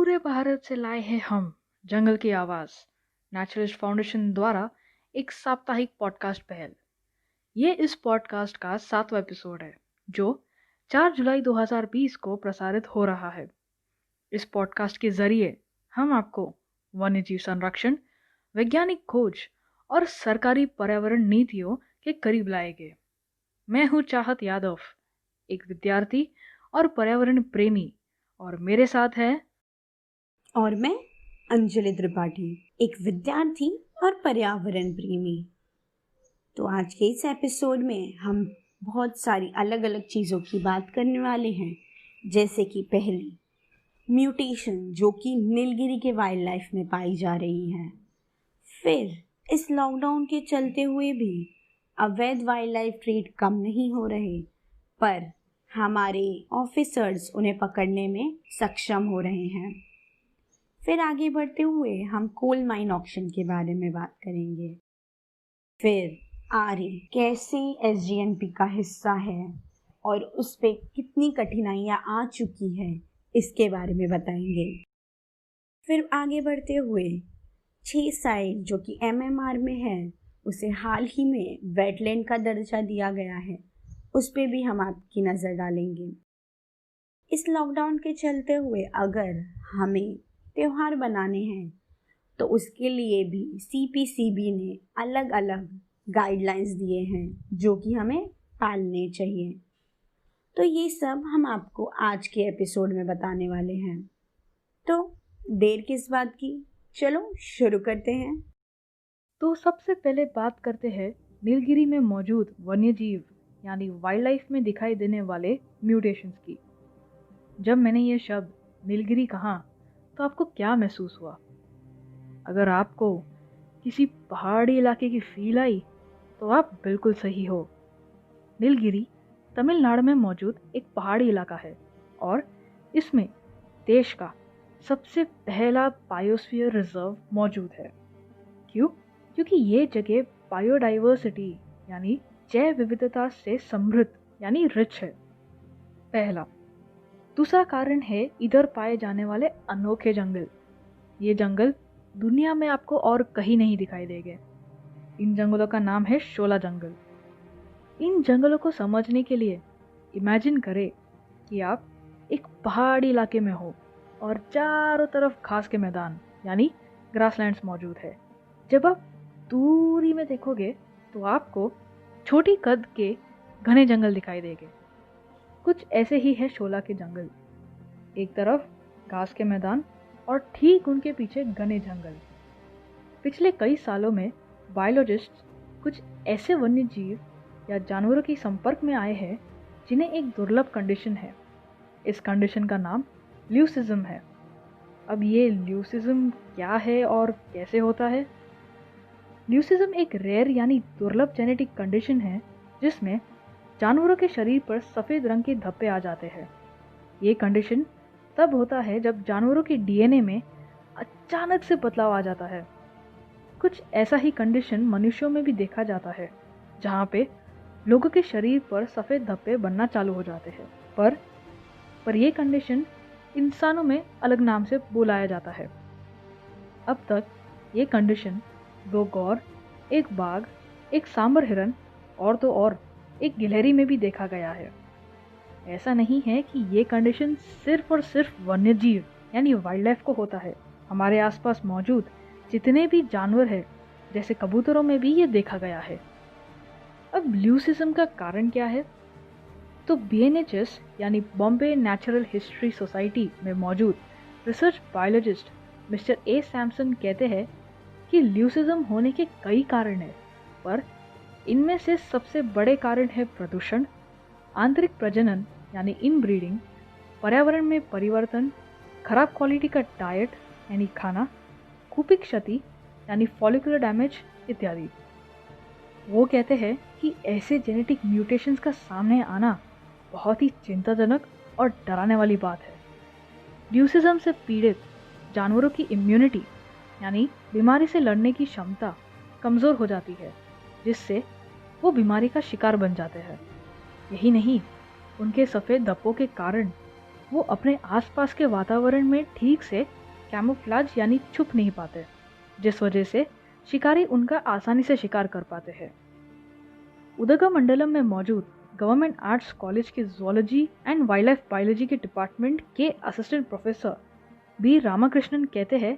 पूरे भारत से लाए हैं हम जंगल की आवाज नेचुरलिस्ट फाउंडेशन द्वारा एक साप्ताहिक पॉडकास्ट पहल। ये इस पॉडकास्ट का 7वां एपिसोड है जो 4 जुलाई 2020 को प्रसारित हो रहा है। इस पॉडकास्ट के जरिए हम आपको वन्यजीव संरक्षण, वैज्ञानिक खोज और सरकारी पर्यावरण नीतियों के करीब लाएंगे। मैं हूँ चाहत यादव, एक विद्यार्थी और पर्यावरण प्रेमी, और मेरे साथ है और मैं अंजलि त्रिपाठी, एक विद्यार्थी और पर्यावरण प्रेमी। तो आज के इस एपिसोड में हम बहुत सारी अलग अलग चीज़ों की बात करने वाले हैं, जैसे कि पहली म्यूटेशन जो कि नीलगिरी के वाइल्ड लाइफ में पाई जा रही है। फिर इस लॉकडाउन के चलते हुए भी अवैध वाइल्ड लाइफ ट्रेड कम नहीं हो रहे, पर हमारे ऑफिसर्स उन्हें पकड़ने में सक्षम हो रहे हैं। फिर आगे बढ़ते हुए हम कोल माइन ऑक्शन के बारे में बात करेंगे। फिर आर्य कैसे एसजीएनपी का हिस्सा है और उस पे कितनी कठिनाइयाँ आ चुकी है, इसके बारे में बताएंगे। फिर आगे बढ़ते हुए 6 साइट जो कि एमएमआर में है, उसे हाल ही में वेटलैंड का दर्जा दिया गया है, उस पे भी हम आपकी नज़र डालेंगे। इस लॉकडाउन के चलते हुए अगर हमें त्योहार बनाने हैं तो उसके लिए भी सीपीसीबी ने अलग अलग गाइडलाइंस दिए हैं जो कि हमें पालने चाहिए। तो ये सब हम आपको आज के एपिसोड में बताने वाले हैं। तो देर किस बात की, चलो शुरू करते हैं। तो सबसे पहले बात करते हैं नीलगिरी में मौजूद वन्यजीव यानी वाइल्ड लाइफ में दिखाई देने वाले म्यूटेशंस की। जब मैंने ये शब्द नीलगिरी कहा तो आपको क्या महसूस हुआ? अगर आपको किसी पहाड़ी इलाके की फील आई तो आप बिल्कुल सही हो। नीलगिरी तमिलनाडु में मौजूद एक पहाड़ी इलाका है और इसमें देश का सबसे पहला बायोस्फीयर रिजर्व मौजूद है। क्यों? क्योंकि ये जगह बायोडाइवर्सिटी यानी जैव विविधता से समृद्ध यानी रिच है, पहला। दूसरा कारण है इधर पाए जाने वाले अनोखे जंगल। ये जंगल दुनिया में आपको और कहीं नहीं दिखाई देंगे। इन जंगलों का नाम है शोला जंगल। इन जंगलों को समझने के लिए इमेजिन करें कि आप एक पहाड़ी इलाके में हो और चारों तरफ घास के मैदान यानी ग्रासलैंड्स मौजूद है। जब आप दूरी में देखोगे तो आपको छोटी कद के घने जंगल दिखाई देंगे। कुछ ऐसे ही है शोला के जंगल। एक तरफ घास के मैदान और ठीक उनके पीछे घने जंगल। पिछले कई सालों में बायोलॉजिस्ट कुछ ऐसे वन्य जीव या जानवरों के संपर्क में आए हैं जिन्हें एक दुर्लभ कंडीशन है। इस कंडीशन का नाम ल्यूसिज्म है। अब ये ल्यूसिज्म क्या है और कैसे होता है? ल्यूसिज्म एक रेयर यानी दुर्लभ जेनेटिक कंडीशन है जिसमें जानवरों के शरीर पर सफ़ेद रंग के धब्बे आ जाते हैं। ये कंडीशन तब होता है जब जानवरों के डीएनए में अचानक से बदलाव आ जाता है। कुछ ऐसा ही कंडीशन मनुष्यों में भी देखा जाता है, जहाँ पे लोगों के शरीर पर सफ़ेद धब्बे बनना चालू हो जाते हैं। पर यह कंडीशन इंसानों में अलग नाम से बुलाया जाता है। अब तक ये कंडीशन 2 गौर, एक बाघ, एक सांबर हिरन और तो और एक गिलहरी में भी देखा गया है। ऐसा नहीं है कि ये कंडीशन सिर्फ और सिर्फ वन्यजीव यानी वाइल्ड लाइफ को होता है। हमारे आसपास मौजूद जितने भी जानवर हैं, जैसे कबूतरों में भी ये देखा गया है। अब ल्यूसिज्म का कारण क्या है? तो बीएनएचएस यानी बॉम्बे नेचुरल हिस्ट्री सोसाइटी में मौजूद research biologist mister A Samson कहते हैं कि ल्यूसिज्म होने के कई कारण हैं, पर इनमें से सबसे बड़े कारण है प्रदूषण, आंतरिक प्रजनन यानी इनब्रीडिंग, पर्यावरण में परिवर्तन, खराब क्वालिटी का डाइट यानी खाना, कूपिक क्षति यानी फॉलिकुलर डैमेज इत्यादि। वो कहते हैं कि ऐसे जेनेटिक म्यूटेशंस का सामने आना बहुत ही चिंताजनक और डराने वाली बात है। ल्यूसिज्म से पीड़ित जानवरों की इम्यूनिटी यानी बीमारी से लड़ने की क्षमता कमज़ोर हो जाती है, जिससे वो बीमारी का शिकार बन जाते हैं। यही नहीं, उनके सफ़ेद धब्बों के कारण वो अपने आसपास के वातावरण में ठीक से कैमोफ्लाज यानी छुप नहीं पाते, जिस वजह से शिकारी उनका आसानी से शिकार कर पाते हैं। उदगमंडलम में मौजूद गवर्नमेंट आर्ट्स कॉलेज के zoology and wild life biology के डिपार्टमेंट के असिस्टेंट प्रोफेसर बी रामाकृष्णन कहते हैं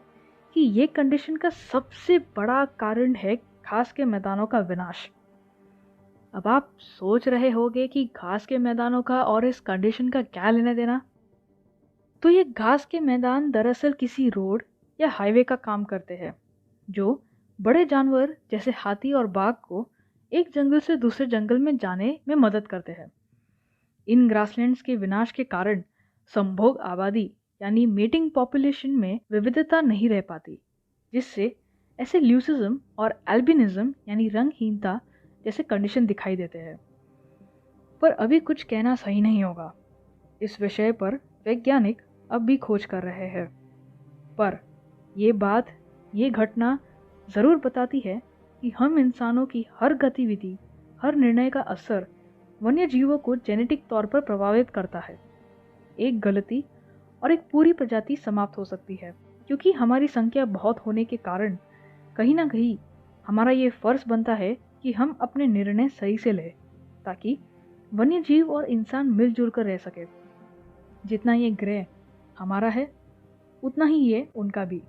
कि ये कंडीशन का सबसे बड़ा कारण है घास के मैदानों का विनाश। अब आप सोच रहे होंगे कि घास के मैदानों का और इस कंडीशन का क्या लेना देना। तो ये घास के मैदान दरअसल किसी रोड या हाईवे का काम करते हैं, जो बड़े जानवर जैसे हाथी और बाघ को एक जंगल से दूसरे जंगल में जाने में मदद करते हैं। इन ग्रासलैंड्स के विनाश के कारण संभोग आबादी यानी मेटिंग पॉपुलेशन में विविधता नहीं रह पाती, जिससे ऐसे ल्यूसिज्म और एल्बिनिज्म यानी रंगहीनता जैसे कंडीशन दिखाई देते हैं। पर अभी कुछ कहना सही नहीं होगा। इस विषय पर वैज्ञानिक अब भी खोज कर रहे हैं, पर ये घटना ज़रूर बताती है कि हम इंसानों की हर गतिविधि, हर निर्णय का असर वन्य जीवों को जेनेटिक तौर पर प्रभावित करता है। एक गलती और एक पूरी प्रजाति समाप्त हो सकती है, क्योंकि हमारी संख्या बहुत होने के कारण कहीं ना कहीं हमारा ये फर्ज बनता है कि हम अपने निर्णय सही से लें, ताकि वन्य जीव और इंसान मिलजुल कर रह सके। जितना ये ग्रह हमारा है, उतना ही ये उनका भी।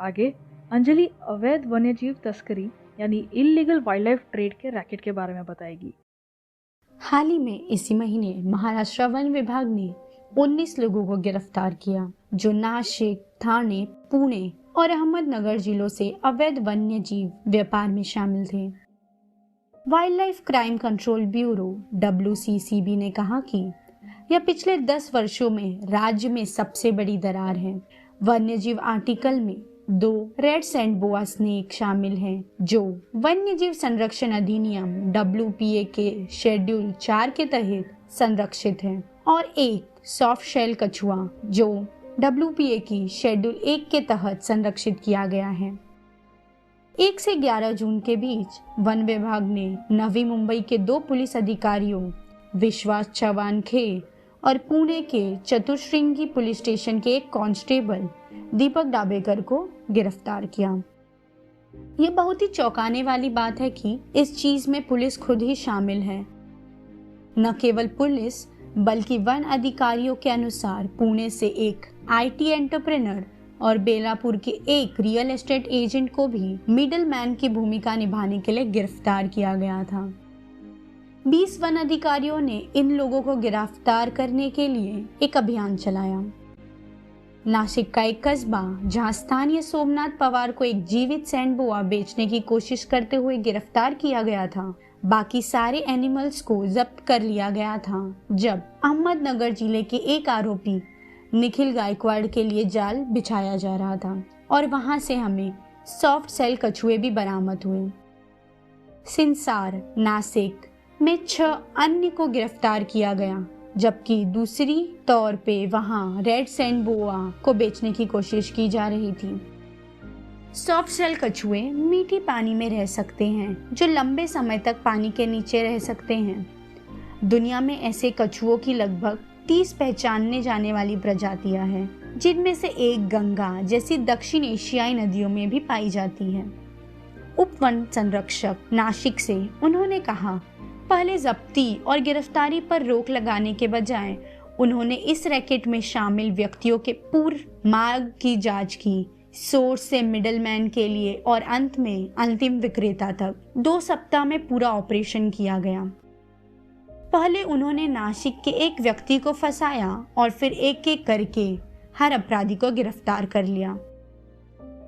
आगे अंजलि अवैध वन्यजीव तस्करी यानी इलीगल वाइल्ड लाइफ ट्रेड के रैकेट के बारे में बताएगी। हाल ही में इसी महीने महाराष्ट्र वन विभाग ने 19 लोगों को गिरफ्तार किया, जो नासिक, ठाणे, पुणे और अहमदनगर जिलों से अवैध वन्य जीव व्यापार में शामिल थे। Wild life crime control bureau WCCB ने कहा कि यह पिछले 10 वर्षों में राज्य में सबसे बड़ी दरार है। वन्यजीव आर्टिकल में 2 रेड सैंड बोआ स्नेक शामिल हैं, जो वन्यजीव संरक्षण अधिनियम WPA के शेड्यूल 4 के तहत संरक्षित है, और एक सॉफ्ट शेल कछुआ जो WPA की शेड्यूल 1 के तहत संरक्षित किया गया है। 1 से 11 जून के बीच वन विभाग ने नवी मुंबई के 2 पुलिस अधिकारियों विश्वास चौहान खे और पुणे के चतुश्रृंगी पुलिस स्टेशन के एक कांस्टेबल दीपक डाबेकर को गिरफ्तार किया। ये बहुत ही चौंकाने वाली बात है कि इस चीज में पुलिस खुद ही शामिल है। न केवल पुलिस बल्कि वन अधिकारियों के अनुसार पुणे से एक IT एंटरप्रेन्योर और बेलापुर के एक रियल एस्टेट एजेंट को भी मिडल मैन की भूमिका निभाने के लिए गिरफ्तार किया गया था। 20 वन अधिकारियों ने इन लोगों को गिरफ्तार करने के लिए एक अभियान चलाया। नासिक का एक कस्बा, जहां स्थानीय सोमनाथ पवार को एक जीवित सैंड बोआ बेचने की कोशिश करते हुए गिरफ्तार किया गया था, बाकी सारे एनिमल्स को जब्त कर लिया गया था, जब अहमदनगर जिले के एक आरोपी निखिल गायकवाड़ के लिए जाल बिछाया जा रहा था, और वहां से हमें सॉफ्ट सेल कछुए भी बरामद हुए। सिंसार, नासिक में 6 अन्य को गिरफ्तार किया गया, जबकि दूसरी तौर पे वहां रेड सैंड बोआ को बेचने की कोशिश की जा रही थी। सॉफ्ट सेल कछुए मीठी पानी में रह सकते हैं, जो लंबे समय तक पानी के नीचे रह सकते हैं। दुनिया में ऐसे कछुओं की लगभग 30 पहचानने जाने वाली प्रजातियां हैं, जिनमें से एक गंगा जैसी दक्षिण एशियाई नदियों में भी पाई जाती है। उप वन संरक्षक नासिक से उन्होंने कहा, पहले जब्ती और गिरफ्तारी पर रोक लगाने के बजाय उन्होंने इस रैकेट में शामिल व्यक्तियों के पूर्व मार्ग की जांच की, सोर्स से मिडलमैन के लिए और अंत में अंतिम विक्रेता तक। 2 सप्ताह में पूरा ऑपरेशन किया गया। पहले उन्होंने नासिक के एक व्यक्ति को फंसाया और फिर एक एक करके हर अपराधी को गिरफ्तार कर लिया।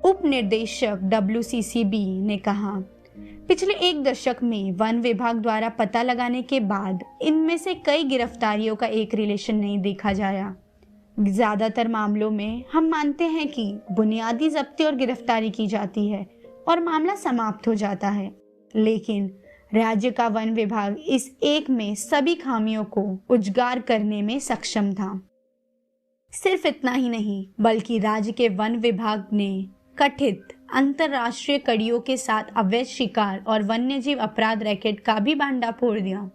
उप निर्देशक WCCB ने कहा, पिछले 1 दशक में वन विभाग द्वारा पता लगाने के बाद इनमें से कई गिरफ्तारियों का एक रिलेशन नहीं देखा गया। ज्यादातर मामलों में हम मानते हैं कि बुनियादी जब्ती और गिरफ्तारी की जाती है और मामला समाप्त हो जाता है, लेकिन राज्य का वन विभाग इस एक में सभी खामियों को उजागर करने में सक्षम था। सिर्फ इतना ही नहीं, बल्कि राज्य के वन विभाग ने कथित अंतरराष्ट्रीय कड़ियों के साथ अवैध शिकार और वन्यजीव अपराध रैकेट का भी भांडा फोड़ दिया।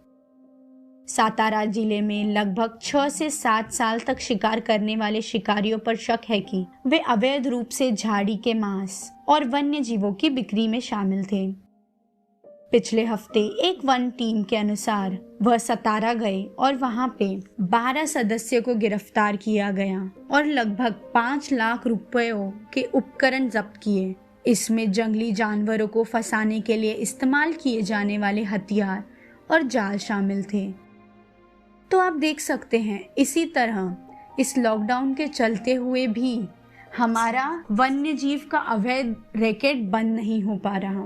सातारा जिले में लगभग 6 से 7 साल तक शिकार करने वाले शिकारियों पर शक है कि वे अवैध रूप से झाड़ी के मांस और वन्य जीवों की बिक्री में शामिल थे। पिछले हफ्ते एक वन टीम के अनुसार वह सतारा गए और वहां पे 12 सदस्यों को गिरफ्तार किया गया और लगभग 5 लाख रुपयों के उपकरण जब्त किए। इसमें जंगली जानवरों को फंसाने के लिए इस्तेमाल किए जाने वाले हथियार और जाल शामिल थे। तो आप देख सकते हैं, इसी तरह इस लॉकडाउन के चलते हुए भी हमारा वन्य जीव का अवैध रैकेट बंद नहीं हो पा रहा।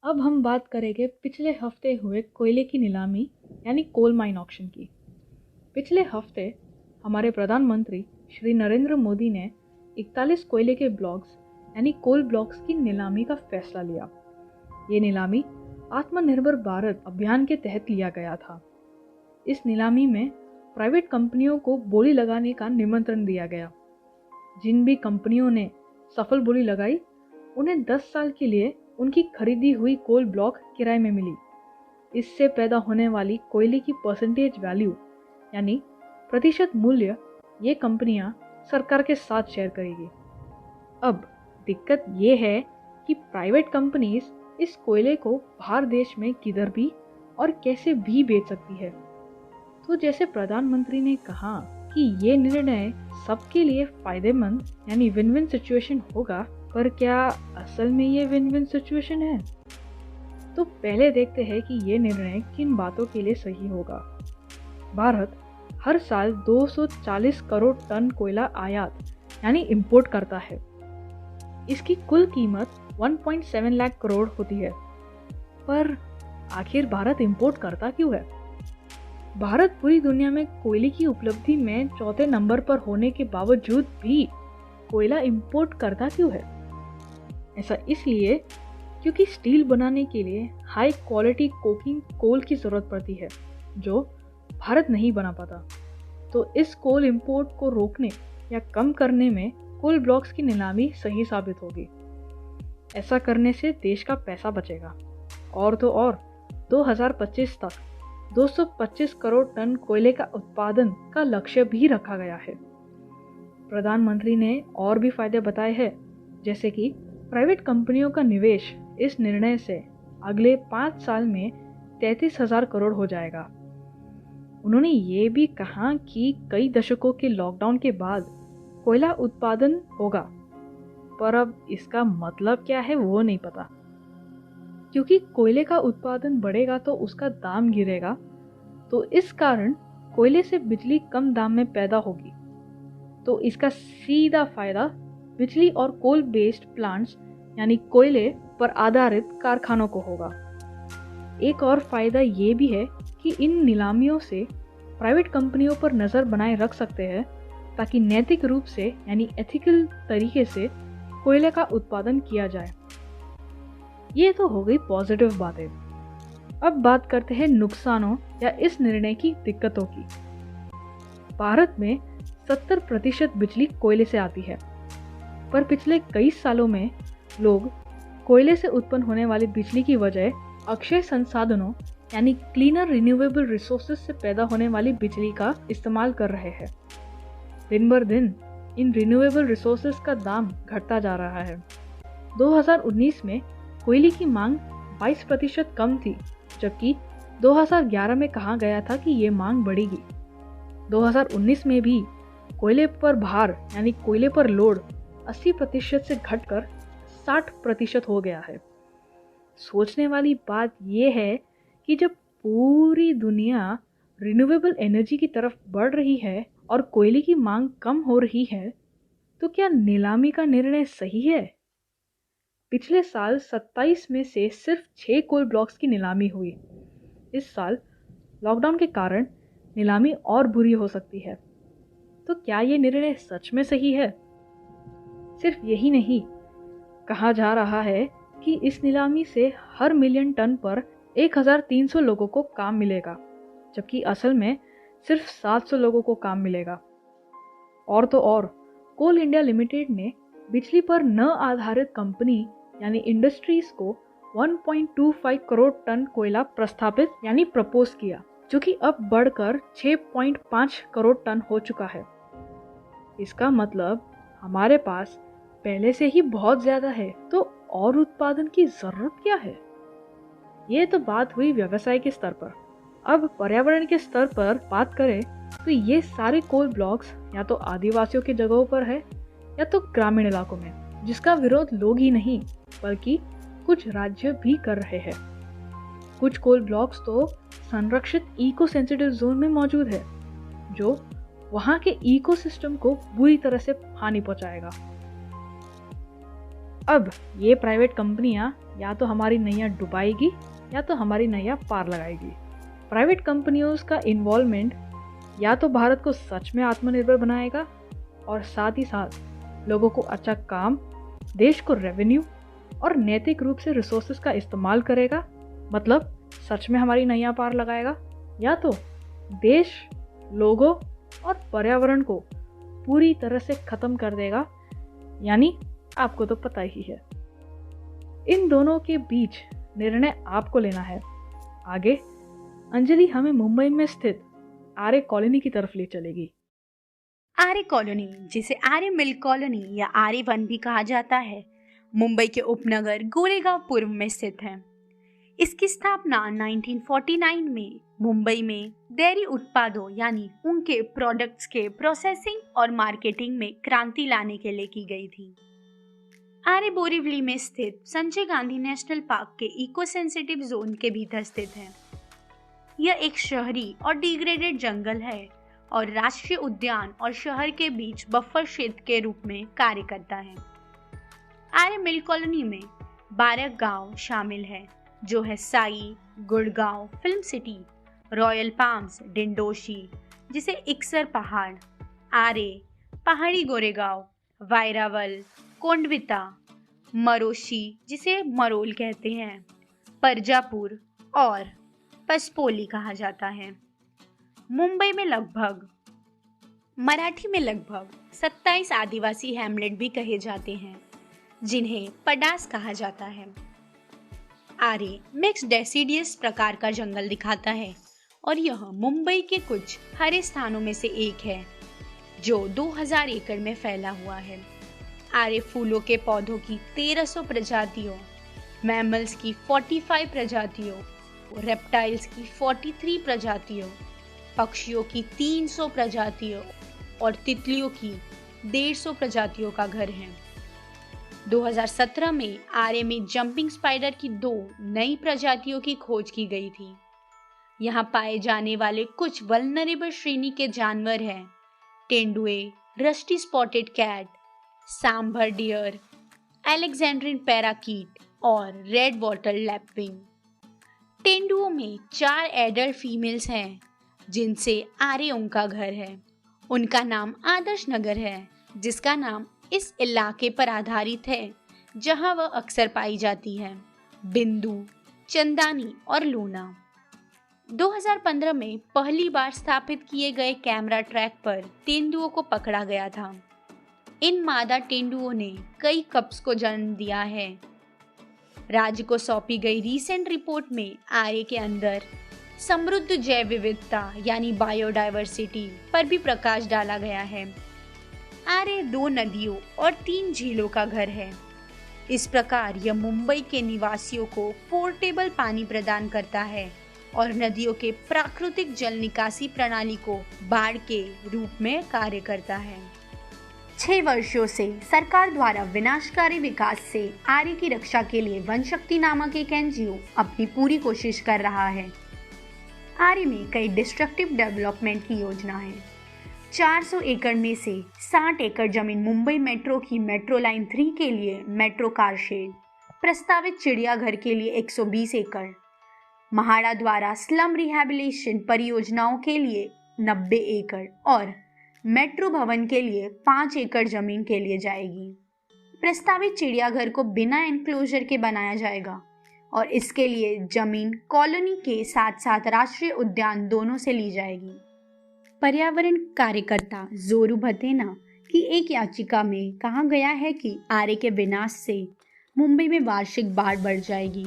अब हम बात करेंगे पिछले हफ्ते हुए कोयले की नीलामी यानी कोल माइन ऑक्शन की। पिछले हफ्ते हमारे प्रधानमंत्री श्री नरेंद्र मोदी ने 41 कोयले के ब्लॉक्स यानी कोल ब्लॉक्स की नीलामी का फैसला लिया। ये नीलामी आत्मनिर्भर भारत अभियान के तहत लिया गया था। इस नीलामी में प्राइवेट कंपनियों को बोली लगाने का निमंत्रण दिया गया। जिन भी कंपनियों ने सफल बोली लगाई, उन्हें 10 साल के लिए उनकी खरीदी हुई कोल ब्लॉक किराए में मिली। इससे पैदा होने वाली कोयले की परसेंटेज वैल्यू यानी प्रतिशत मूल्य ये कंपनियां सरकार के साथ शेयर करेगी। अब दिक्कत ये है कि प्राइवेट कंपनीज इस कोयले को बाहर देश में किधर भी और कैसे भी बेच सकती है। तो जैसे प्रधानमंत्री ने कहा कि ये निर्णय सबके लिए फायदेमंद यानी विन विन सिचुएशन होगा, पर क्या असल में ये विन विन सिचुएशन है? तो पहले देखते हैं कि ये निर्णय किन बातों के लिए सही होगा। भारत हर साल 240 करोड़ टन कोयला आयात यानी इंपोर्ट करता है। इसकी कुल कीमत 1.7 लाख करोड़ होती है। पर आखिर भारत इंपोर्ट करता क्यों है? भारत पूरी दुनिया में कोयले की उपलब्धि में चौथे नंबर पर होने के बावजूद भी कोयला इंपोर्ट करता क्यों है? ऐसा इसलिए क्योंकि स्टील बनाने के लिए हाई क्वालिटी कोकिंग कोल की जरूरत पड़ती है, जो भारत नहीं बना पाता। तो इस कोल इंपोर्ट को रोकने या कम करने में कोल ब्लॉक्स की नीलामी सही साबित होगी। ऐसा करने से देश का पैसा बचेगा। और तो और 2025 तक 225 करोड़ टन कोयले का उत्पादन का लक्ष्य भी रखा गया है। प्रधानमंत्री ने और भी फायदे बताए हैं, जैसे कि प्राइवेट कंपनियों का निवेश इस निर्णय से अगले 5 साल में 33,000 करोड़ हो जाएगा। उन्होंने ये भी कहा कि कई दशकों के लॉकडाउन के बाद कोयला उत्पादन होगा, पर अब इसका मतलब क्या है वो नहीं पता। क्योंकि कोयले का उत्पादन बढ़ेगा तो उसका दाम गिरेगा, तो इस कारण कोयले से बिजली कम दाम में पैदा होगी। तो इसका सीधा फायदा बिजली और कोल बेस्ड प्लांट्स यानी कोयले पर आधारित कारखानों को होगा। एक और फायदा ये भी है कि इन नीलामियों से प्राइवेट कंपनियों पर नजर बनाए रख सकते हैं, ताकि नैतिक रूप से यानी एथिकल तरीके से कोयले का उत्पादन किया जाए। ये तो हो गई पॉजिटिव बातें। अब बात करते हैं नुकसानों या इस निर्णय की दिक्कतों की। भारत में 70% बिजली कोयले से आती है, पर पिछले कई सालों में लोग कोयले से उत्पन्न होने वाली बिजली की वजह अक्षय संसाधनों यानी क्लीनर रिन्यूएबल रिसोर्सेज से पैदा होने वाली बिजली का इस्तेमाल कर रहे हैं। दिन बर दिन इन रिन्यूएबल रिसोर्सेज का दाम घटता जा रहा है। 2019 में कोयले की मांग 22% कम थी, जबकि 2011 में कहा गया था कि ये मांग बढ़ेगी। 2019 में भी कोयले पर भार यानी कोयले पर लोड 80% से घटकर 60% हो गया है। सोचने वाली बात यह है कि जब पूरी दुनिया रिन्यूएबल एनर्जी की तरफ बढ़ रही है और कोयले की मांग कम हो रही है, तो क्या नीलामी का निर्णय सही है? पिछले साल 27 में से सिर्फ 6 कोल ब्लॉक्स की नीलामी हुई। इस साल लॉकडाउन के कारण नीलामी और बुरी हो सकती है। तो क्या ये निर्णय सच में सही है? सिर्फ यही नहीं, कहा जा रहा है कि इस नीलामी से हर मिलियन टन पर 1300 लोगों को काम मिलेगा, जबकि असल में सिर्फ 700 लोगों को काम मिलेगा। और तो और कोल इंडिया लिमिटेड ने बिजली पर न आधारित कंपनी यानी इंडस्ट्रीज को 1.25 करोड़ टन कोयला प्रस्तावित यानी प्रपोज किया, जो कि अब बढ़कर 6.5 करोड़ टन हो चुका है। इसका मतलब हमारे पास पहले से ही बहुत ज्यादा है, तो और उत्पादन की जरूरत क्या है? ये तो बात हुई व्यवसाय के स्तर पर। अब पर्यावरण के स्तर पर बात करें तो ये सारे कोल ब्लॉक्स या तो आदिवासियों की जगहों पर है या तो ग्रामीण इलाकों में, जिसका विरोध लोग ही नहीं बल्कि कुछ राज्य भी कर रहे हैं। कुछ कोल ब्लॉक्स तो संरक्षित इको सेंसिटिव जोन में मौजूद है, जो वहां के इकोसिस्टम को बुरी तरह से हानि पहुंचाएगा। अब ये प्राइवेट कंपनियां या तो हमारी नैया डुबाएगी या तो हमारी नैया पार लगाएगी। प्राइवेट कंपनियों का इन्वॉल्वमेंट या तो भारत को सच में आत्मनिर्भर बनाएगा और साथ ही साथ लोगों को अच्छा काम, देश को रेवेन्यू और नैतिक रूप से रिसोर्सेज का इस्तेमाल करेगा, मतलब सच में हमारी नैया पार लगाएगा, या तो देश, लोगों और पर्यावरण को पूरी तरह से खत्म कर देगा, यानी आपको तो पता ही है। इन दोनों के बीच निर्णय आपको लेना है। आगे अंजलि हमें मुंबई में स्थित आर्य कॉलोनी की तरफ ले चलेगी। आर्य कॉलोनी, जिसे आर्य मिल कॉलोनी या आर्य वन भी कहा जाता है, मुंबई के उपनगर गोरेगांव पूर्व में स्थित है। इसकी स्थापना 1949 में मुंबई में डेयरी उत्पादों यानी उनके प्रोडक्ट्स के प्रोसेसिंग और मार्केटिंग में क्रांति लाने के लिए की गई थी। आर्य बोरीवली में स्थित संजय गांधी नेशनल पार्क के इको सेंसिटिव जोन के भीतर स्थित है। यह एक शहरी और डिग्रेडेड जंगल है और राष्ट्रीय उद्यान और शहर के बीच बफर क्षेत्र के रूप में कार्य करता है। आर्य मिल कॉलोनी में 12 गांव शामिल है, जो है Sai, Gurgaon, film city, royal palms, Dindoshi जिसे इक्सर पहाड़, आरे, पहाड़ी गोरेगांव, वायरावल, कोंडविता, मरोशी जिसे मरोल कहते हैं, परजापुर और पसपोली कहा जाता है। मुंबई में मराठी में लगभग 27 आदिवासी हैमलेट भी कहे जाते हैं, जिन्हें पडास कहा जाता है। आर्य मिक्स डेसिडियस प्रकार का जंगल दिखाता है और यह मुंबई के कुछ हरे स्थानों में से एक है, जो 2000 एकड़ में फैला हुआ है। आर्य फूलों के पौधों की 1300 प्रजातियों, मैमल्स की 45 प्रजातियों, रेप्टाइल्स की 43 प्रजातियों, पक्षियों की 300 प्रजातियों और तितलियों की 150 प्रजातियों का घर है। 2017 में आर्य में जंपिंग स्पाइडर की 2 नई प्रजातियों की खोज की गई थी। यहाँ पाए जाने वाले कुछ वल्नरेबल श्रेणी के जानवर हैं तेंदुए, rusty spotted cat, sambar deer, Alexandrian parakeet और रेड वाटर लैपविंग। तेंदुओं में 4 एडल्ट फीमेल्स हैं, जिनसे आर्य उनका घर है। उनका नाम आदर्श नगर है, जिसका नाम इस इलाके पर आधारित है जहां वह अक्सर पाई जाती है। बिंदु, चंदानी और लूना। 2015 में पहली बार स्थापित किए गए कैमरा ट्रैक पर तेंदुओं को पकड़ा गया था। इन मादा तेंदुओं ने कई कप्स को जन्म दिया है। राज्य को सौंपी गई रीसेंट रिपोर्ट में आर्य के अंदर समृद्ध जैव विविधता यानी बायोडायवर्सिटी पर भी प्रकाश डाला गया है। आर्य 2 नदियों और 3 झीलों का घर है। इस प्रकार यह मुंबई के निवासियों को पोर्टेबल पानी प्रदान करता है और नदियों के प्राकृतिक जल निकासी प्रणाली को बाढ़ के रूप में कार्य करता है। 6 वर्षों से सरकार द्वारा विनाशकारी विकास से आर्य की रक्षा के लिए वन शक्ति नामक एक एनजीओ अपनी पूरी कोशिश कर रहा है। आर्य में कई डिस्ट्रक्टिव डेवलपमेंट की योजना है। 400 एकड़ में से 60 एकड़ जमीन मुंबई मेट्रो की मेट्रो लाइन 3 के लिए मेट्रो कार शेड, प्रस्तावित चिड़ियाघर के लिए 120 एकड़, महाड़ा द्वारा स्लम रिहैबिलिटेशन परियोजनाओं के लिए 90 एकड़ और मेट्रो भवन के लिए 5 एकड़ जमीन के लिए जाएगी। प्रस्तावित चिड़ियाघर को बिना एनक्लोजर के बनाया जाएगा और इसके लिए जमीन कॉलोनी के साथ साथ राष्ट्रीय उद्यान दोनों से ली जाएगी। पर्यावरण कार्यकर्ता जोरू भतेना की एक याचिका में कहा गया है कि आर्य के विनाश से मुंबई में वार्षिक बाढ़ बढ़ जाएगी।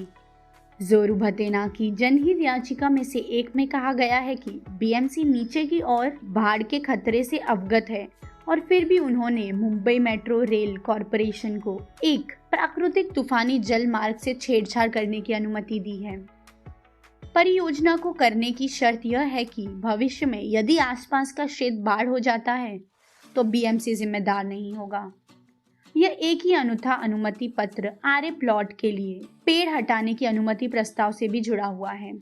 जोरू भतेना की जनहित याचिका में से एक में कहा गया है कि बीएमसी नीचे की ओर बाढ़ के खतरे से अवगत है और फिर भी उन्होंने मुंबई मेट्रो रेल कॉरपोरेशन को एक प्राकृतिक तूफानी जल मार्ग से छेड़छाड़ करने की अनुमति दी है। परियोजना को करने की शर्त यह है कि भविष्य में यदि आसपास का क्षेत्र बाढ़ हो जाता है तो बीएमसी जिम्मेदार नहीं होगा। यह एक ही अनूठा अनुमति पत्र आरे प्लॉट के लिए पेड़ हटाने की अनुमति प्रस्ताव से भी जुड़ा हुआ है।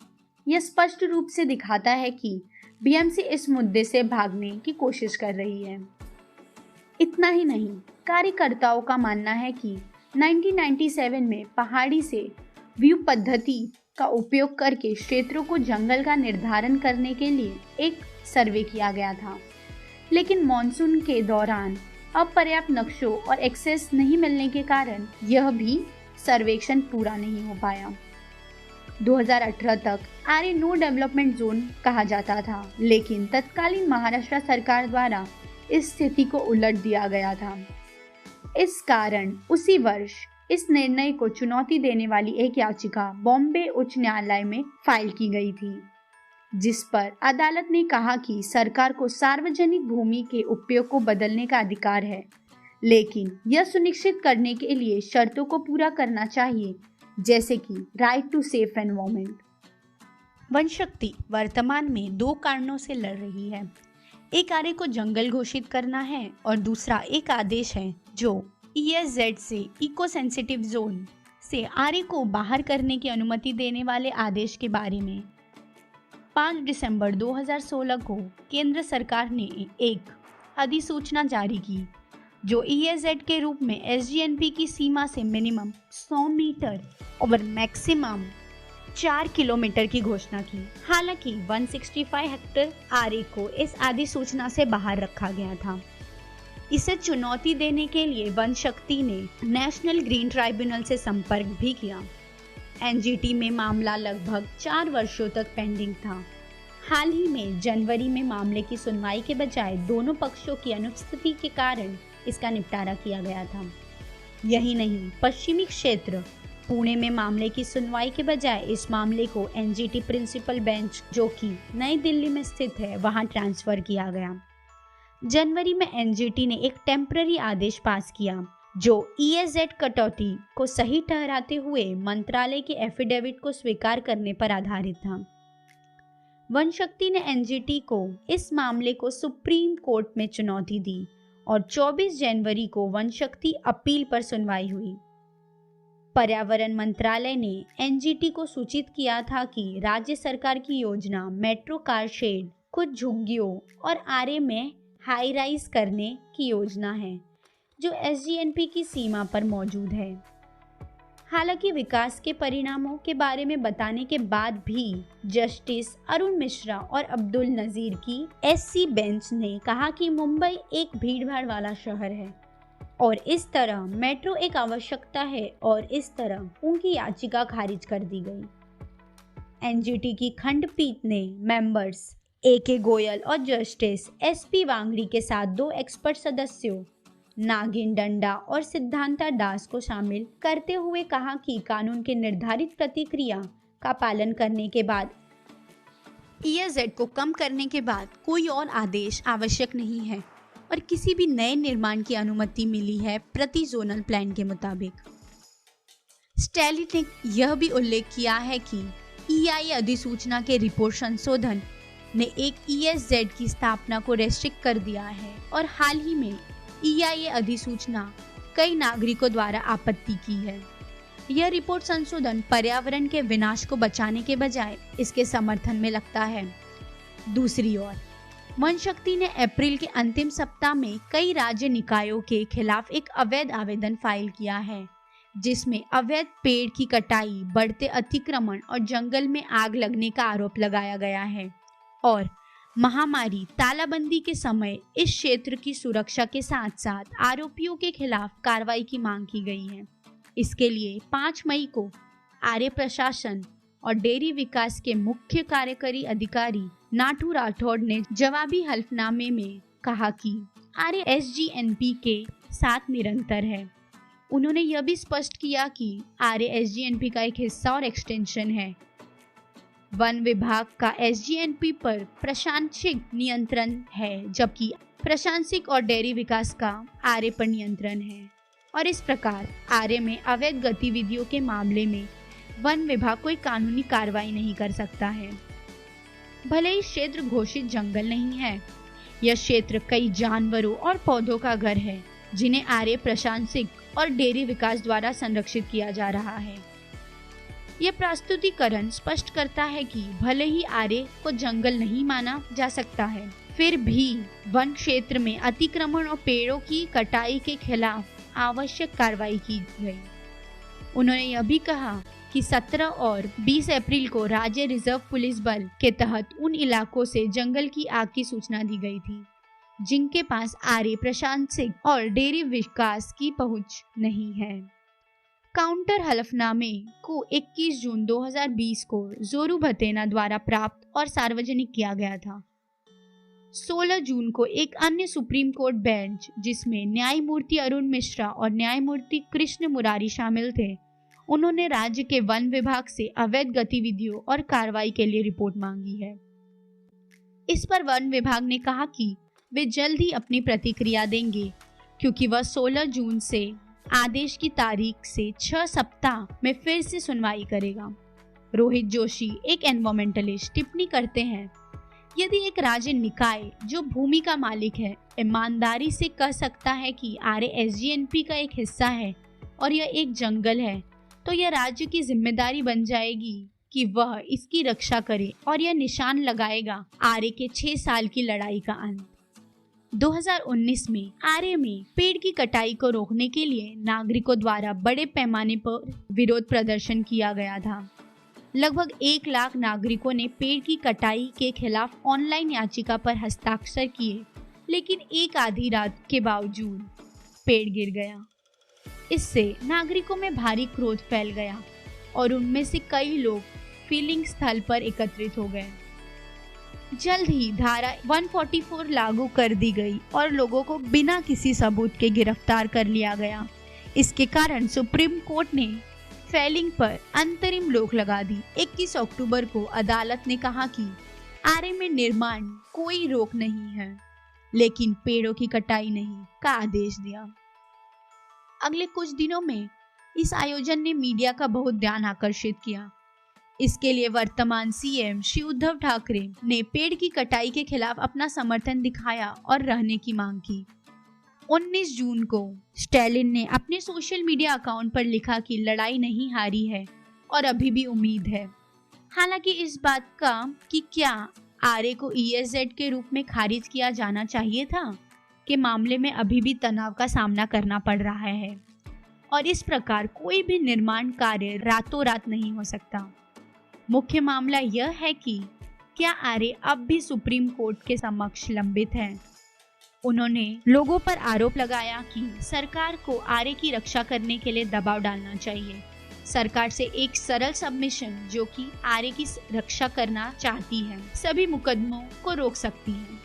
यह स्पष्ट रूप से दिखाता है कि बीएमसी इस मुद्दे से भागने की कोशिश कर रही है। इतना ही नहीं, कार्यकर्ताओं का मानना है कि 1997 में पहाड़ी से व्यू पद्धति का उपयोग करके क्षेत्रों को जंगल का निर्धारण करने के लिए एक सर्वे किया गया था, लेकिन मॉनसून के दौरान अपर्याप्त नक्शों और एक्सेस नहीं मिलने के कारण यह भी सर्वेक्षण पूरा नहीं हो पाया। 2018 तक आरे नो डेवलपमेंट जोन कहा जाता था, लेकिन तत्कालीन महाराष्ट्र सरकार द्वारा इस स्थिति को उलट दिया गया था। इस कारण उसी वर्ष इस निर्णय को चुनौती देने वाली एक याचिका बॉम्बे उच्च न्यायालय में फाइल की गई थी, जिस पर अदालत ने कहा कि सरकार को सार्वजनिक भूमि के उपयोग को बदलने का अधिकार है, लेकिन यह सुनिश्चित करने के लिए शर्तों को पूरा करना चाहिए, जैसे कि राइट टू सेफ एनवायरनमेंट। वन शक्ति वर्तमान में दो कारणों से लड़ रही है। एक आरे को जंगल घोषित करना है और दूसरा एक आदेश है जो ESZ से इको सेंसिटिव जोन से आरे को बाहर करने की अनुमति देने वाले आदेश के बारे में। 5 दिसंबर 2016 को केंद्र सरकार ने एक अधिसूचना जारी की जो ESZ के रूप में SGNP की सीमा से मिनिमम 100 मीटर और मैक्सिमम 4 किलोमीटर की घोषणा की। हालांकि 165 हेक्टेयर आरे को इस अधिसूचना से बाहर रखा गया था। इसे चुनौती देने के लिए वन शक्ति ने नेशनल ग्रीन ट्राइब्यूनल से संपर्क भी किया। NGT में मामला लगभग 4 वर्षों तक पेंडिंग था। हाल ही में जनवरी में मामले की सुनवाई के बजाय दोनों पक्षों की अनुपस्थिति के कारण इसका निपटारा किया गया था। यही नहीं, पश्चिमी क्षेत्र पुणे में मामले की सुनवाई के बजाय इस मामले को NGT प्रिंसिपल बेंच, जो कि नई दिल्ली में स्थित है, वहां ट्रांसफर किया गया। जनवरी में NGT ने एक टेम्पररी आदेश पास किया जो ESZ कटौती को सही ठहराते हुए मंत्रालय के एफिडेविट को स्वीकार करने पर आधारित था। वन शक्ति ने NGT को इस मामले को सुप्रीम कोर्ट में चुनौती दी और 24 जनवरी को वन शक्ति अपील पर सुनवाई हुई। पर्यावरण मंत्रालय ने NGT को सूचित किया था कि राज्य सरकार की योजना मेट्रो कार शेड, कुछ झुग्गियों और आरे में हाई राइज करने की योजना है जो SGNP की सीमा पर मौजूद है। हालांकि विकास के परिणामों के बारे में बताने के बाद भी जस्टिस अरुण मिश्रा और अब्दुल नजीर की SC बेंच ने कहा कि मुंबई एक भीड़भाड़ वाला शहर है और इस तरह मेट्रो एक आवश्यकता है, और इस तरह उनकी याचिका खारिज कर दी गई। NGT की खंडपीठ ने मेंबर्स AK गोयल और जस्टिस SP वांगड़ी के साथ 2 एक्सपर्ट सदस्यों नागिन डंडा और सिद्धांता दास को शामिल करते हुए कहा कि कानून के निर्धारित प्रतिक्रिया का पालन करने के बाद ESZ को कम करने के बाद कोई और आदेश आवश्यक नहीं है और किसी भी नए निर्माण की अनुमति मिली है प्रति जोनल प्लान के मुताबिक। स्टैलिन ने यह भी उल्लेख किया है कि EIA अधिसूचना के रिपोर्ट संशोधन ने एक ESZ की स्थापना को रेस्ट्रिक्ट कर दिया है और हाल ही में EIA अधिसूचना कई नागरिकों द्वारा आपत्ति की है। यह रिपोर्ट संशोधन पर्यावरण के विनाश को बचाने के बजाय इसके समर्थन में लगता है। दूसरी ओर वन शक्ति ने अप्रैल के अंतिम सप्ताह में कई राज्य निकायों के खिलाफ एक अवैध आवेदन फाइल किया है, जिसमें अवैध पेड़ की कटाई, बढ़ते अतिक्रमण और जंगल में आग लगने का आरोप लगाया गया है और महामारी तालाबंदी के समय इस क्षेत्र की सुरक्षा के साथ साथ आरोपियों के खिलाफ कार्रवाई की मांग की गई है। इसके लिए 5 मई को आर्य प्रशासन और डेयरी विकास के मुख्य कार्यकारी अधिकारी नाटू राठौड़ ने जवाबी हल्फनामे में कहा कि आर्य SGNP के साथ निरंतर है। उन्होंने यह भी स्पष्ट किया कि आर्य एसजीएनपी का एक हिस्सा और एक्सटेंशन है। वन विभाग का एसजीएनपी पर प्रशासनिक नियंत्रण है, जबकि प्रशासनिक और डेयरी विकास का आर्य पर नियंत्रण है, और इस प्रकार आर्य में अवैध गतिविधियों के मामले में वन विभाग कोई कानूनी कार्रवाई नहीं कर सकता है। भले ही क्षेत्र घोषित जंगल नहीं है, यह क्षेत्र कई जानवरों और पौधों का घर है जिन्हें आर्य प्रशासनिक और डेयरी विकास द्वारा संरक्षित किया जा रहा है। यह प्रस्तुतिकरण स्पष्ट करता है कि भले ही आर्य को जंगल नहीं माना जा सकता है, फिर भी वन क्षेत्र में अतिक्रमण और पेड़ों की कटाई के खिलाफ आवश्यक कार्रवाई की गई। उन्होंने यह भी कहा कि 17 और 20 अप्रैल को राज्य रिजर्व पुलिस बल के तहत उन इलाकों से जंगल की आग की सूचना दी गई थी जिनके पास आर्य प्रशासनिक और डेयरी विकास की पहुंच नहीं है। काउंटर हलफनामे को 21 जून 2020 को जोरू भतेना द्वारा प्राप्त और सार्वजनिक किया गया था। 16 जून को एक अन्य सुप्रीम कोर्ट बेंच, जिसमें न्यायमूर्ति अरुण मिश्रा और न्यायमूर्ति कृष्ण मुरारी शामिल थे, उन्होंने राज्य के वन विभाग से अवैध गतिविधियों और कार्रवाई के लिए रिपोर्ट मांगी है। इस पर वन विभाग ने कहा कि वे जल्द ही अपनी प्रतिक्रिया देंगे, क्योंकि वह 16 जून से आदेश की तारीख से 6 सप्ताह में फिर से सुनवाई करेगा। रोहित जोशी, एक एनवायरमेंटलिस्ट, टिप्पणी करते हैं, यदि एक राज्य निकाय जो भूमि का मालिक है ईमानदारी से कह सकता है कि आर्य एसजीएनपी का एक हिस्सा है और यह एक जंगल है, तो यह राज्य की जिम्मेदारी बन जाएगी कि वह इसकी रक्षा करे और यह निशान लगाएगा आर्य के 6 साल की लड़ाई का अंत। 2019 में आर्य में पेड़ की कटाई को रोकने के लिए नागरिकों द्वारा बड़े पैमाने पर विरोध प्रदर्शन किया गया था। लगभग 1 लाख नागरिकों ने पेड़ की कटाई के खिलाफ ऑनलाइन याचिका पर हस्ताक्षर किए, लेकिन एक आधी रात के बावजूद पेड़ गिर गया। इससे नागरिकों में भारी क्रोध फैल गया और उनमें से कई लोग फीलिंग स्थल पर एकत्रित हो गए। जल्द ही धारा 144 लागू कर दी गई और लोगों को बिना किसी सबूत के गिरफ्तार कर लिया गया। इसके कारण सुप्रीम कोर्ट ने फेलिंग पर अंतरिम रोक लगा दी। 21 अक्टूबर को अदालत ने कहा कि आर्य में निर्माण कोई रोक नहीं है, लेकिन पेड़ों की कटाई नहीं का आदेश दिया। अगले कुछ दिनों में इस आयोजन ने मीडिया का बहुत ध्यान आकर्षित किया। इसके लिए वर्तमान सीएम श्री उद्धव ठाकरे ने पेड़ की कटाई के खिलाफ अपना समर्थन दिखाया और रहने की मांग की। 19 जून को स्टैलिन ने अपने सोशल मीडिया अकाउंट पर लिखा कि लड़ाई नहीं हारी है और अभी भी उम्मीद है। हालांकि इस बात का कि क्या आर्य को ईएसजेड के रूप में खारिज किया जाना चाहिए था के मामले में अभी भी तनाव का सामना करना पड़ रहा है, और इस प्रकार कोई भी निर्माण कार्य रातों रात नहीं हो सकता। मुख्य मामला यह है कि क्या आर्य अब भी सुप्रीम कोर्ट के समक्ष लंबित है। उन्होंने लोगों पर आरोप लगाया कि सरकार को आर्य की रक्षा करने के लिए दबाव डालना चाहिए। सरकार से एक सरल सबमिशन जो कि आर्य की रक्षा करना चाहती है, सभी मुकदमों को रोक सकती है।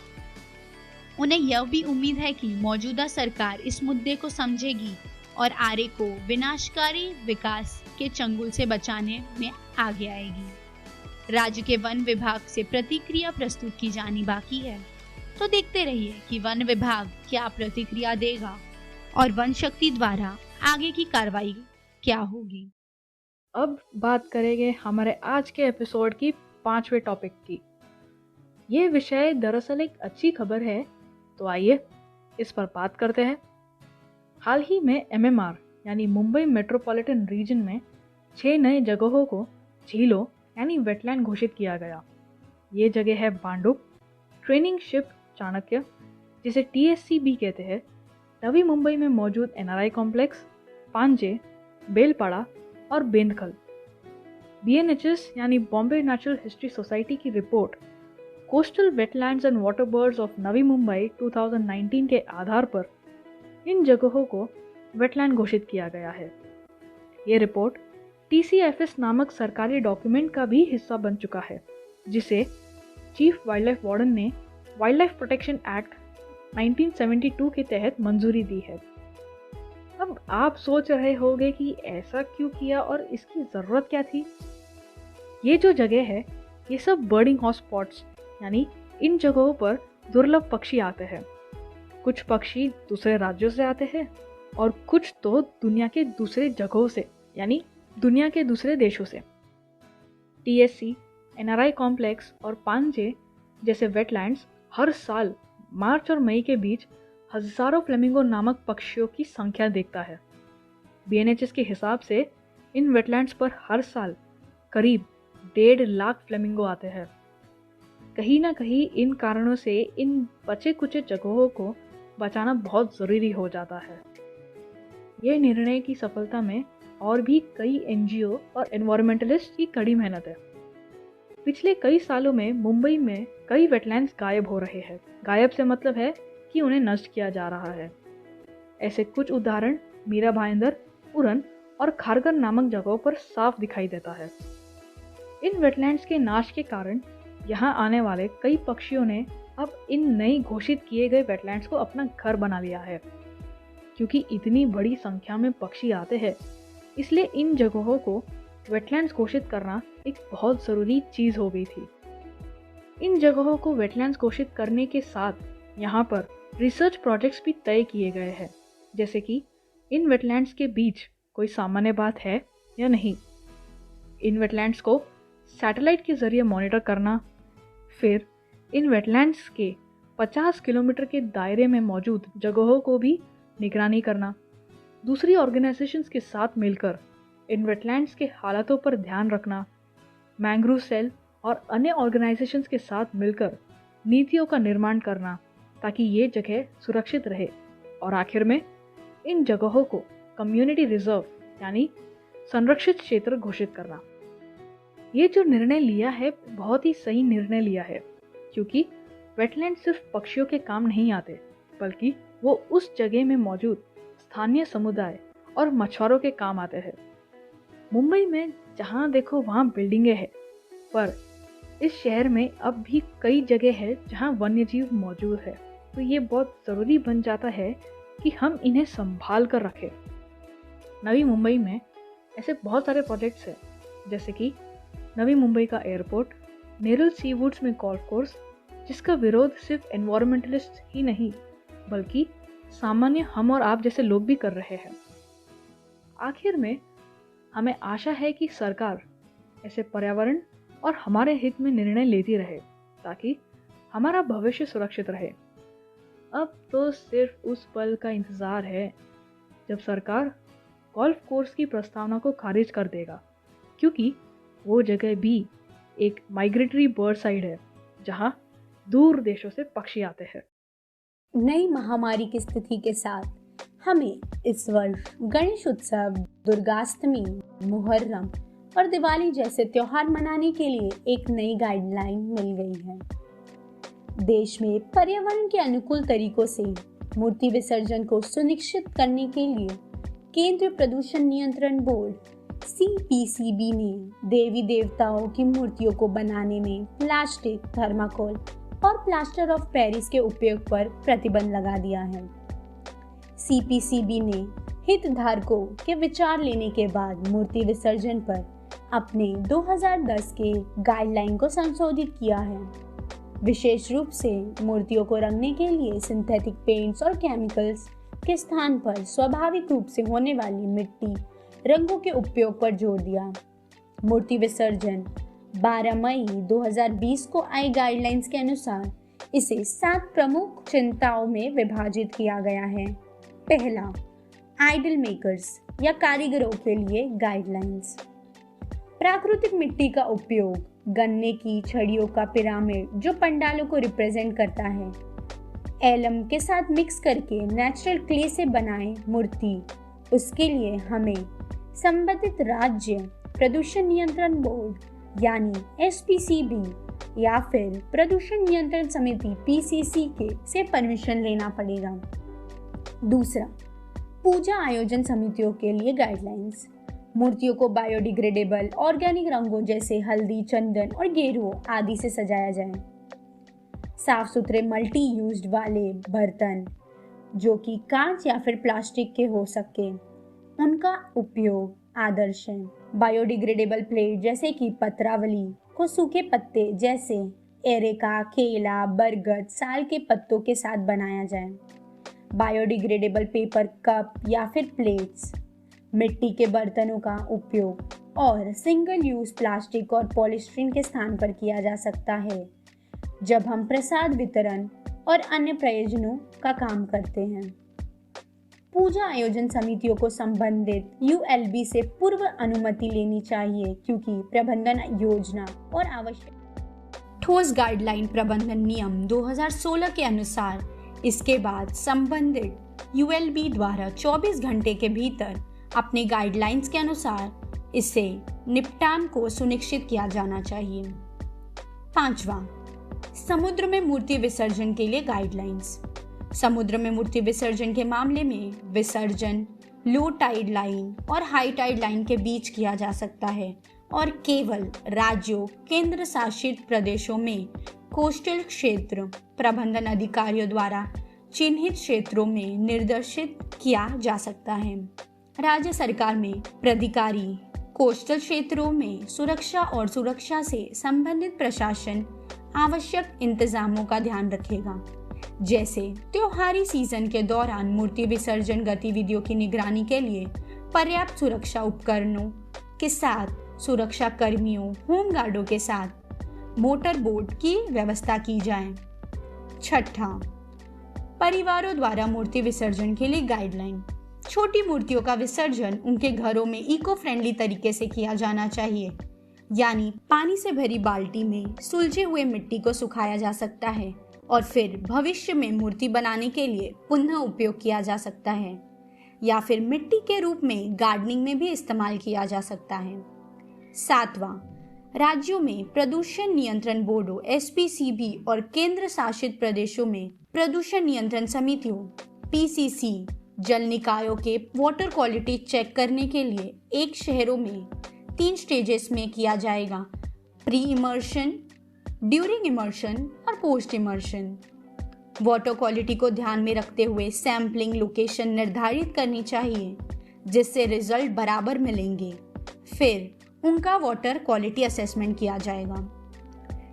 उन्हें यह भी उम्मीद है कि मौजूदा सरकार इस मुद्दे को समझेगी और आर्य को विनाशकारी विकास के चंगुल से बचाने में आगे आएगी। राज्य के वन विभाग से प्रतिक्रिया प्रस्तुत की जानी बाकी है, तो देखते रहिए कि वन विभाग क्या प्रतिक्रिया देगा और वन शक्ति द्वारा आगे की कार्रवाई क्या होगी। अब बात करेंगे हमारे आज के एपिसोड की 5वें टॉपिक की। ये विषय दरअसल एक अच्छी खबर है, तो आइए इस पर बात करते हैं। हाल ही में एमएमआर यानी मुंबई मेट्रोपॉलिटन रीजन में 6 नए जगहों को झीलों यानी वेटलैंड घोषित किया गया। ये जगह है बांडुप, ट्रेनिंग शिप चाणक्य जिसे टीएससी भी कहते हैं, नवी मुंबई में मौजूद एनआरआई कॉम्प्लेक्स, पांजे, बेलपाड़ा और बेंदखल। बीएनएचएस यानी बॉम्बे नेचुरल हिस्ट्री सोसाइटी की report coastal wetlands and water birds of Navi Mumbai 2019 के आधार पर इन जगहों को वेटलैंड घोषित किया गया है। ये रिपोर्ट TCFS नामक सरकारी डॉक्यूमेंट का भी हिस्सा बन चुका है, जिसे चीफ वाइल्ड लाइफ वार्डन ने वाइल्ड लाइफ प्रोटेक्शन एक्ट 1972 के तहत मंजूरी दी है। अब आप सोच रहे होंगे कि ऐसा क्यों किया और इसकी ज़रूरत क्या थी। ये जो जगह है, ये सब बर्डिंग हॉटस्पॉट्स, यानी इन जगहों पर दुर्लभ पक्षी आते हैं। कुछ पक्षी दूसरे राज्यों से आते हैं और कुछ तो दुनिया के दूसरे जगहों से, यानी दुनिया के दूसरे देशों से। टीएससी, एनआरआई कॉम्प्लेक्स और पांजे जैसे वेटलैंड्स हर साल मार्च और मई के बीच हजारों फ्लेमिंगो नामक पक्षियों की संख्या देखता है। बीएनएचएस के हिसाब से इन वेटलैंड्स पर हर साल करीब 1.5 लाख फ्लेमिंगो आते हैं। कहीं ना कहीं इन कारणों से इन बचे कुचे जगहों को बचाना बहुत ज़रूरी हो जाता है। ये निर्णय की सफलता में और भी कई एनजीओ और एनवायरमेंटलिस्ट की कड़ी मेहनत है। पिछले कई सालों में मुंबई में कई वेटलैंड्स गायब हो रहे हैं। गायब से मतलब है कि उन्हें नष्ट किया जा रहा है। ऐसे कुछ उदाहरण मीरा भाईंदर, उरन और खारगर नामक जगहों पर साफ दिखाई देता है। इन वेटलैंड्स के नाश के कारण यहाँ आने वाले कई पक्षियों ने अब इन नई घोषित किए गए वेटलैंड्स को अपना घर बना लिया है। क्योंकि इतनी बड़ी संख्या में पक्षी आते हैं, इसलिए इन जगहों को वेटलैंड्स घोषित करना एक बहुत ज़रूरी चीज़ हो गई थी। इन जगहों को वेटलैंड्स घोषित करने के साथ यहाँ पर रिसर्च प्रोजेक्ट्स भी तय किए गए हैं, जैसे कि इन वेटलैंड्स के बीच कोई सामान्य बात है या नहीं, इन वेटलैंड्स को सैटेलाइट के जरिए मॉनिटर करना, फिर इन वेटलैंड्स के 50 किलोमीटर के दायरे में मौजूद जगहों को भी निगरानी करना, दूसरी ऑर्गेनाइजेशंस के साथ मिलकर इन वेटलैंड्स के हालातों पर ध्यान रखना, मैंग्रोव सेल और अन्य ऑर्गेनाइजेशंस के साथ मिलकर नीतियों का निर्माण करना ताकि ये जगह सुरक्षित रहे, और आखिर में इन जगहों को कम्युनिटी रिजर्व यानी संरक्षित क्षेत्र घोषित करना। ये जो निर्णय लिया है बहुत ही सही निर्णय लिया है, क्योंकि वेटलैंड सिर्फ पक्षियों के काम नहीं आते, बल्कि वो उस जगह में मौजूद स्थानीय समुदाय और मछुआरों के काम आते हैं। मुंबई में जहाँ देखो वहाँ बिल्डिंगें हैं, पर इस शहर में अब भी कई जगह है जहाँ वन्यजीव मौजूद है। तो ये बहुत ज़रूरी बन जाता है कि हम इन्हें संभाल कर रखें। नवी मुंबई में ऐसे बहुत सारे प्रोजेक्ट्स हैं, जैसे कि नवी मुंबई का एयरपोर्ट, नेरुल सी वुड्स में गोल्फ कोर्स, जिसका विरोध सिर्फ एनवायरमेंटलिस्ट ही नहीं बल्कि सामान्य हम और आप जैसे लोग भी कर रहे हैं। आखिर में हमें आशा है कि सरकार ऐसे पर्यावरण और हमारे हित में निर्णय लेती रहे ताकि हमारा भविष्य सुरक्षित रहे। अब तो सिर्फ उस पल का इंतज़ार है जब सरकार गोल्फ कोर्स की प्रस्तावना को खारिज कर देगा, क्योंकि वो जगह भी एक माइग्रेटरी बर्ड साइड है जहां दूर देशों से पक्षी आते हैं। नई महामारी की स्थिति के साथ हमें इस वर्ष गणेश उत्सव, दुर्गाष्टमी, मुहर्रम और दिवाली जैसे त्योहार मनाने के लिए एक नई गाइडलाइन मिल गई है। देश में पर्यावरण के अनुकूल तरीकों से मूर्ति विसर्जन को सुनिश्चित करने के लिए केंद्रीय प्रदूषण नियंत्रण बोर्ड CPCB ने देवी देवताओं की मूर्तियों को बनाने में प्लास्टिक, थर्माकोल और प्लास्टर ऑफ पेरिस के उपयोग पर प्रतिबंध लगा दिया है। CPCB ने हितधारकों के विचार लेने के बाद मूर्ति विसर्जन पर अपने 2010 के गाइडलाइन को संशोधित किया है। विशेष रूप से मूर्तियों को रंगने के लिए सिंथेटिक पेंट्स और केमिकल्स के स्थान पर स्वाभाविक रूप से होने वाली मिट्टी रंगों के उपयोग पर जोर दिया। मूर्ति विसर्जन 12 मई 2020 को आई गाइडलाइंस के अनुसार इसे 7 प्रमुख चिंताओं में विभाजित किया गया है। पहला, आइडल मेकर्स या कारीगरों के लिए गाइडलाइंस। प्राकृतिक मिट्टी का उपयोग, गन्ने की छड़ियों का पिरामिड जो पंडालों को रिप्रेजेंट करता है, एलम के साथ मिक्स करके नेचुरल क्ले से बनाए मूर्ति, उसके लिए हमें संबंधित राज्य प्रदूषण नियंत्रण बोर्ड यानी SPCB या फिर प्रदूषण नियंत्रण समिति PCC के से परमिशन लेना पड़ेगा। दूसरा, पूजा आयोजन समितियों के लिए गाइडलाइंस। मूर्तियों को बायोडिग्रेडेबल ऑर्गेनिक रंगों जैसे हल्दी, चंदन और गेरुओं आदि से सजाया जाए। साफ सुथरे मल्टी यूज्ड वाले बर्तन, जो कि कांच या फिर प्लास्टिक के हो सके। उनका उपयोग आदर्श है। बायोडिग्रेडेबल प्लेट जैसे कि पत्रावली को सूखे पत्ते जैसे एरेका, केला, बरगद, साल के पत्तों के साथ बनाया जाए। बायोडिग्रेडेबल पेपर कप या फिर प्लेट्स, मिट्टी के बर्तनों का उपयोग और सिंगल यूज प्लास्टिक और पॉलीस्टीरीन के स्थान पर किया जा सकता है जब हम प्रसाद वितरण और अन्य प्रयोजनों का काम करते हैं। पूजा आयोजन समितियों को संबंधित यूएलबी से पूर्व अनुमति लेनी चाहिए, क्योंकि प्रबंधन योजना और आवश्यक ठोस गाइडलाइन प्रबंधन नियम 2016 के अनुसार इसके बाद संबंधित यूएलबी द्वारा 24 घंटे के भीतर अपने गाइडलाइंस के अनुसार इसे निपटान को सुनिश्चित किया जाना चाहिए। 5वां, समुद्र में मूर्ति विसर्जन के लिए गाइडलाइंस। समुद्र में मूर्ति विसर्जन के मामले में विसर्जन लो टाइड लाइन और हाई टाइड लाइन के बीच किया जा सकता है और केवल राज्यों, केंद्र शासित प्रदेशों में कोस्टल क्षेत्र प्रबंधन अधिकारियों द्वारा चिन्हित क्षेत्रों में निर्देशित किया जा सकता है। राज्य सरकार में प्राधिकारी कोस्टल क्षेत्रों में सुरक्षा और सुरक्षा से संबंधित प्रशासन आवश्यक इंतजामों का ध्यान रखेगा, जैसे त्योहारी सीजन के दौरान मूर्ति विसर्जन गतिविधियों की निगरानी के लिए पर्याप्त सुरक्षा उपकरणों के साथ सुरक्षा कर्मियों, होमगार्डों के साथ मोटर बोट की व्यवस्था की जाए। 6, परिवारों द्वारा मूर्ति विसर्जन के लिए गाइडलाइन। छोटी मूर्तियों का विसर्जन उनके घरों में इको फ्रेंडली तरीके से किया जाना चाहिए, यानी पानी से भरी बाल्टी में सुलझे हुए मिट्टी को सुखाया जा सकता है और फिर भविष्य में मूर्ति बनाने के लिए पुनः उपयोग किया जा सकता है, या फिर मिट्टी के रूप में गार्डनिंग में भी इस्तेमाल किया जा सकता है। 7वां, राज्यों में प्रदूषण नियंत्रण बोर्डों SPCB और केंद्र शासित प्रदेशों में प्रदूषण नियंत्रण समितियों PCC जल निकायों के वाटर क्वालिटी चेक करने के लिए एक शहरों में 3 स्टेजेस में किया जाएगा: प्री इमर्शन, ड्यूरिंग इमर्शन और पोस्ट इमर्शन। वाटर क्वालिटी को ध्यान में रखते हुए सैम्पलिंग लोकेशन निर्धारित करनी चाहिए जिससे रिजल्ट बराबर मिलेंगे। फिर उनका वाटर क्वालिटी असेसमेंट किया जाएगा।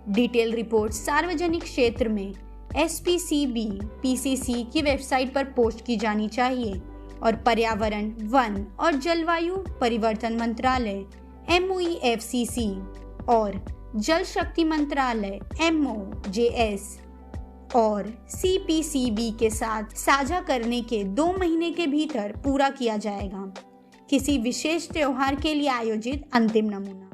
डिटेल रिपोर्ट सार्वजनिक क्षेत्र में SPCB PCC की वेबसाइट पर पोस्ट की जानी चाहिए और पर्यावरण, वन और जलवायु परिवर्तन मंत्रालय MOEFCC और जल शक्ति मंत्रालय MOJS और CPCB के साथ साझा करने के 2 महीने के भीतर पूरा किया जाएगा। किसी विशेष त्योहार के लिए आयोजित अंतिम नमूना।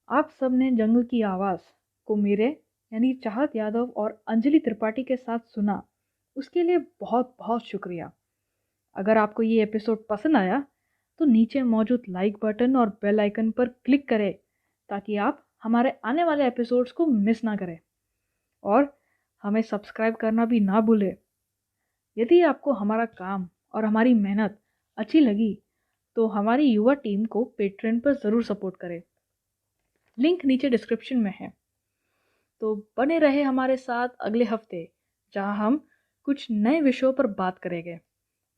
आप सबने जंगल की आवाज़ को मेरे यानी चाहत यादव और अंजलि त्रिपाठी के साथ सुना, उसके लिए बहुत बहुत शुक्रिया। अगर आपको ये एपिसोड पसंद आया तो नीचे मौजूद लाइक बटन और बेल आइकन पर क्लिक करें ताकि आप हमारे आने वाले एपिसोड्स को मिस ना करें, और हमें सब्सक्राइब करना भी ना भूलें। यदि आपको हमारा काम और हमारी मेहनत अच्छी लगी तो हमारी युवा टीम को पेट्रेन पर ज़रूर सपोर्ट करें। लिंक नीचे डिस्क्रिप्शन में है। तो बने रहे हमारे साथ अगले हफ्ते, जहां हम कुछ नए विषयों पर बात करेंगे।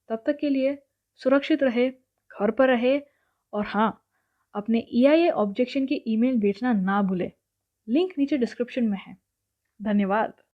तब तक के लिए सुरक्षित रहे, घर पर रहे, और हाँ, अपने EIA ऑब्जेक्शन के ईमेल भेजना ना भूलें। लिंक नीचे डिस्क्रिप्शन में है। धन्यवाद।